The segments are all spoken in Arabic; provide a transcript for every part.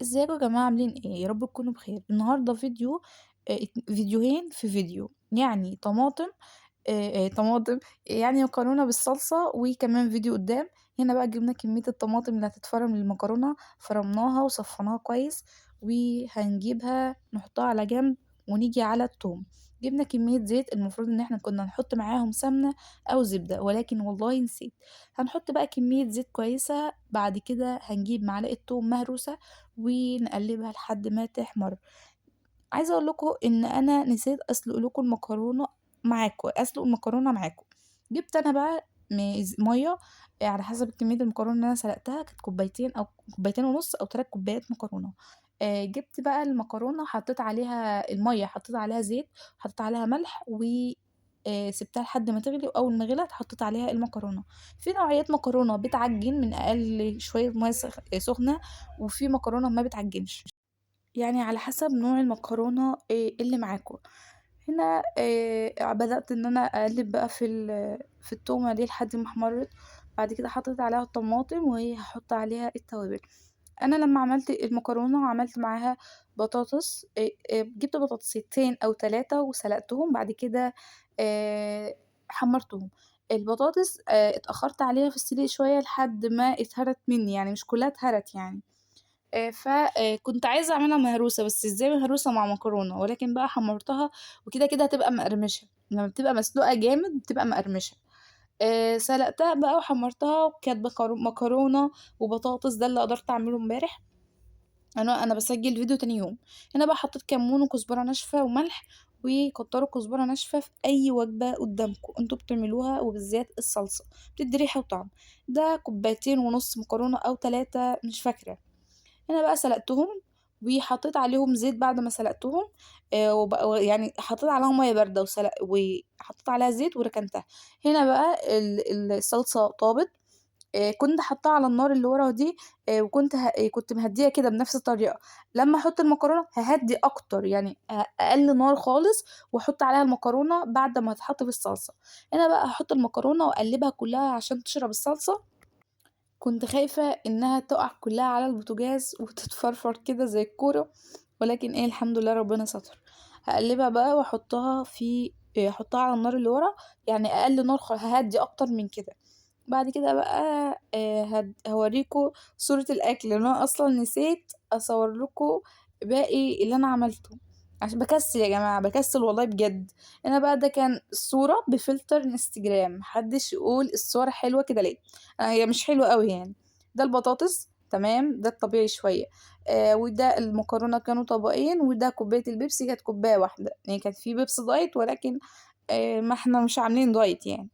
ازيكم يا جماعة عاملين ايه؟ يا رب تكونوا بخير. النهاردة فيديوهين في فيديو، يعني طماطم، يعني مكرونة بالصلصة، وكمان فيديو قدام. هنا بقى جبنا كمية الطماطم اللي هتتفرم للمكرونة، فرمناها وصفناها كويس، وهنجيبها نحطها على جنب. ونيجي على التوم، جبنا كمية زيت، المفروض ان احنا كنا نحط معاهم سمنة او زبدة، ولكن والله نسيت. هنحط بقى كمية زيت كويسة، بعد كده هنجيب معلقة توم مهروسة ونقلبها لحد ما تحمر. عايزة اقول لكم ان انا نسيت اسلق لكم المكرونة معاكم، اسلق المكرونة معاكم. جبت انا بقى مية، على حسب كمية المكرونة اللي انا سلقتها، كانت كوبايتين او كوبايتين ونص او 3 كوبايات مكرونة. جبت بقى المكرونة، حطيت عليها المية، حطيت عليها زيت، حطيت عليها ملح، و سبتها لحد ما تغلي، واول ما غلت حطيت عليها المكرونة. في نوعيات مكرونة بتعجن من اقل شوية مية سخنة، وفي مكرونة ما بتعجنش، يعني على حسب نوع المكرونة اللي معاكم. هنا بدأت ان انا اقلب بقى في التومة دي لحد ما احمرت. بعد كده حطيت عليها الطماطم وهحط عليها التوابل. انا لما عملت المكرونة عملت معاها بطاطس، جبت بطاطستين او 3 وسلقتهم، بعد كده حمرتهم. البطاطس اتأخرت عليها في السلق شوية لحد ما اتهرت مني، يعني مش كلها اتهرت يعني. فكنت عايزة أعملها مهروسة، بس إزاي مهروسة مع مكرونة؟ ولكن بقى حمرتها، وكده كده هتبقى مقرمشة. لما بتبقى مسلوقة جامد بتبقى مقرمشة. سلقتها بقى وحمرتها، وكانت مكرونة وبطاطس. ده اللي قدرت أعمله امبارح. أنا بسجل فيديو تاني يوم. هنا بقى حطيت كمون وكزبرة ناشفة وملح، وكتروا كزبرة ناشفة في أي وجبة قدامكم انتوا بتعملوها، وبالذات الصلصة بتدي ريحة وطعم. ده كوبايتين ونص مكرونة أو 3، مش فاكرة. هنا بقى سلقتهم، وحطيت عليهم زيت بعد ما سلقتهم. يعني حطيت عليها ميه بارده وحطيت عليها زيت وركنتها. هنا بقى الصلصه طابت. كنت حاطاها على النار اللي ورا دي. كنت مهديها كده بنفس الطريقه. لما احط المكرونه ههدي اكتر، يعني اقل نار خالص، واحط عليها المكرونه بعد ما تتحط في الصلصه. هنا بقى هحط المكرونه واقلبها كلها عشان تشرب الصلصه. كنت خايفة إنها تقع كلها على البوتاجاز وتتفرفر كده زي الكورة، ولكن ايه، الحمد لله ربنا ستر. هقلبها بقى واحطها احطها على النار اللي ورا، يعني اقل نار، ههدي اكتر من كده. بعد كده بقى هوريكم صورة الاكل، لأن انا اصلا نسيت اصور لكم باقي اللي انا عملته، عشان بكسل يا جماعة، بكسل والله بجد. انا بقى ده كان الصورة بفلتر انستجرام، محدش يقول الصورة حلوة كده ليه. هي مش حلوة قوي يعني. ده البطاطس تمام، ده الطبيعي شوية. وده المكرونة كانوا طبقين، وده كوباية البيبسي كانت كوباية واحدة، يعني كانت في بيبسي دايت، ولكن ما احنا مش عاملين دايت يعني.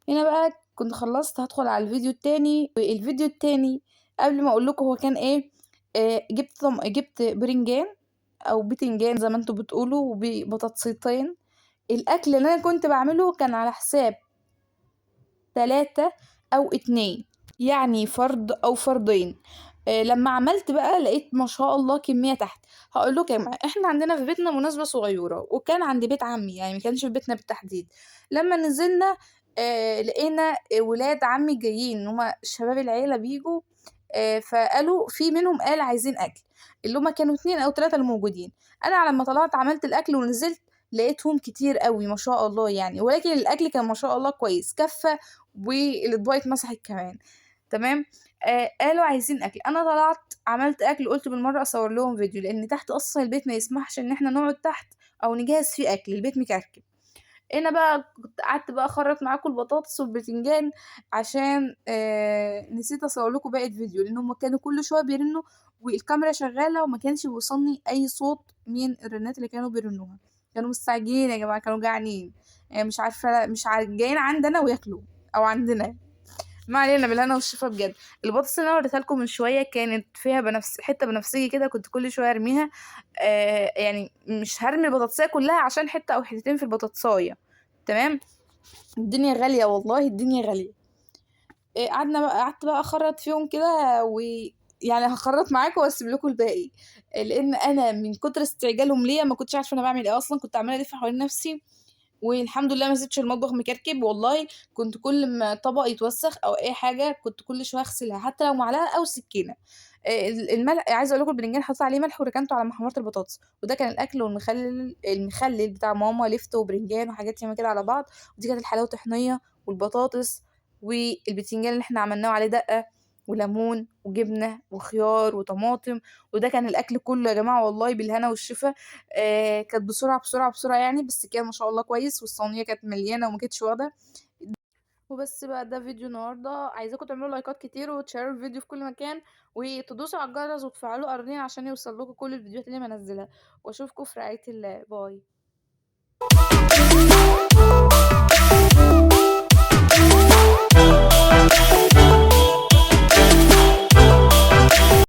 هنا بقى كنت خلصت، هدخل على الفيديو التاني. والفيديو التاني قبل ما اقول لكم هو كان ايه، جبت برنجان او بتنجان زي ما انتوا بتقولوا، وبطاطسيتين. الاكل اللي انا كنت بعمله كان على حساب 3 أو 2، يعني فرد أو فردين. لما عملت بقى لقيت ما شاء الله كمية تحت. هقول لكم يا جماعة، احنا عندنا في بيتنا مناسبة صغيرة، وكان عند بيت عمي، يعني ما كانش في بيتنا بالتحديد. لما نزلنا لقينا ولاد عمي جايين، هما شباب العيلة بيجوا. فقالوا في منهم قال عايزين أكل، اللي هما كانوا 2 أو 3 الموجودين. أنا على ما طلعت عملت الأكل ونزلت، لقيتهم كتير قوي ما شاء الله يعني، ولكن الأكل كان ما شاء الله كويس، كفى، والاطباق اتمسحت كمان. تمام. قالوا عايزين اكل، انا طلعت عملت اكل، قلت بالمره اصور لهم فيديو، لان تحت اصلا البيت ما يسمحش ان احنا نقعد تحت او نجهز فيه اكل، البيت مكركب. هنا بقى كنت قعدت بقى اخرط معاكم البطاطس والبتنجان، عشان نسيت اصور لكم باقي الفيديو، لان هم كانوا كل شويه بيرنوا، والكاميرا شغاله، وما كانش بيوصلني اي صوت من الرنات اللي كانوا بيرنوها. كانوا مستعجلين يا جماعه، كانوا جعانين. مش عارفه، مش عارف جايين عندنا وياكلوا، او عندنا. ما علينا، بالهنا والشفا بجد. البطاطس اللي انا وريتها لكم من شويه كانت فيها حته بنفسجي كده، كنت كل شويه ارميها. يعني مش هرمي البطاطسايه كلها عشان حته او حتتين في البطاطسايه. تمام. الدنيا غاليه والله، الدنيا غاليه. قعدت بقى اخرط فيهم كده، يعني هخرط معاكم واسيب لكم الباقي. لان انا من كتر استعجالهم ليا ما كنتش عارفه انا بعمل ايه اصلا، كنت عماله الف حوالين نفسي. والحمد لله ما سبتش المطبخ مكركب والله. كنت كل ما طبق يتوسخ او اي حاجه كنت كل شويه اغسلها، حتى لو معلقه او سكينه. عايزة أقول لكم البتنجان حطيت عليه ملح وركنته على محمرة البطاطس، وده كان الأكل المخلل بتاع ماما لِفْت وبرنجان وحاجات ياما كده على بعض، ودي كانت الحلاوة طحينية والبطاطس والبتنجان اللي إحنا عملناه عليه دقة وليمون وجبنة وخيار وطماطم، وده كان الأكل كله يا جماعة والله بالهنا والشفا. كانت بسرعة، بسرعة، بسرعة يعني، بس كان ما شاء الله كويس والصينية كانت مليانة وما كانتش واخدة. وبس بقى ده فيديو النهارده، عايزاكم تعملوا لايكات كتير وتشيروا الفيديو في كل مكان وتدوسوا على الجرس وتفعلوا قرنين عشان يوصل لكم كل الفيديوهات اللي بنزلها، واشوفكم في رعاية الله. باي.